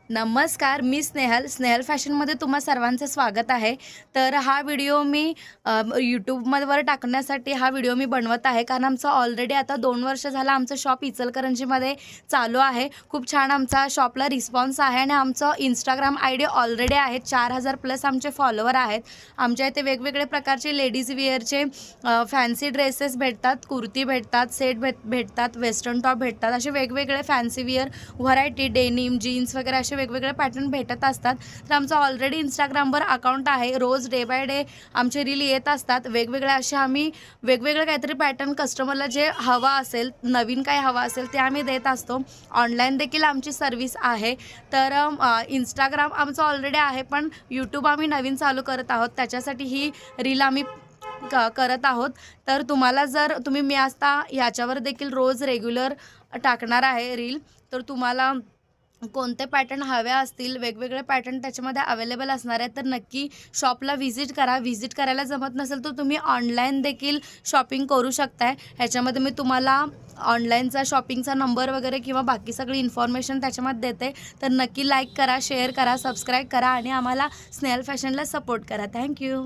नमस्कार, मी स्नेहल फॅशनमध्ये तुम्हा सर्वांचं स्वागत आहे. तर हा व्हिडिओ मी यूट्यूबवर टाकण्यासाठी हा व्हिडिओ मी बनवत आहे. कारण आमचं ऑलरेडी आता 2 वर्ष झालं आमचं शॉप इचलकरंजीमध्ये चालू आहे. खूप छान आमचा शॉपला रिस्पॉन्स आहे आणि आमचं इंस्टाग्राम ID ऑलरेडी आहे. 4000 प्लस आमचे फॉलोवर आहेत. आमच्या इथे वेगवेगळे प्रकारचे लेडीज विअरचे फॅन्सी ड्रेसेस भेटतात, कुर्ती भेटतात, सेट भेटतात, वेस्टर्न टॉप भेटतात. असे वेगवेगळे fancy wear variety, denim, jeans वगैरे असे वेगवेगळे पॅटर्न भेटत असतात. तर आमचं ऑलरेडी इंस्टाग्रामवर अकाउंट आहे. रोज डे बाय डे आमचे रील येत असतात. वेगवेगळे असे आम्ही वेगवेगळे काहीतरी पॅटर्न कस्टमरला जे हवा असेल, नवीन काय हवा असेल ते आम्ही देत असतो. ऑनलाईन देखील आमची सर्व्हिस आहे. तर इंस्टाग्राम आमचं ऑलरेडी आहे, पण यूट्यूब आम्ही नवीन चालू करत आहोत. त्याच्यासाठी ही रील आम्ही करत आहोत. तर तुम्हाला जर मी आता याच्यावर देखील रोज रेग्युलर टाकणार आहे रील. तर तुम्हाला कोणते पॅटर्न हवे असतील, वेगवेगळे पॅटर्न त्याच्यामध्ये अवेलेबल असणार आहेत, तर नक्की शॉपला व्हिजिट करा. व्हिजिट करायला जमत नसेल तर तुम्ही ऑनलाईन देखील शॉपिंग करू शकताय. ह्याच्यामध्ये मी तुम्हाला ऑनलाईनचा शॉपिंगचा नंबर वगैरे किंवा बाकी सगळी इन्फॉर्मेशन त्याच्यामध्ये देते. तर नक्की लाईक करा, शेअर करा, सबस्क्राईब करा आणि आम्हाला स्नेहल फॅशनला सपोर्ट करा. थँक्यू.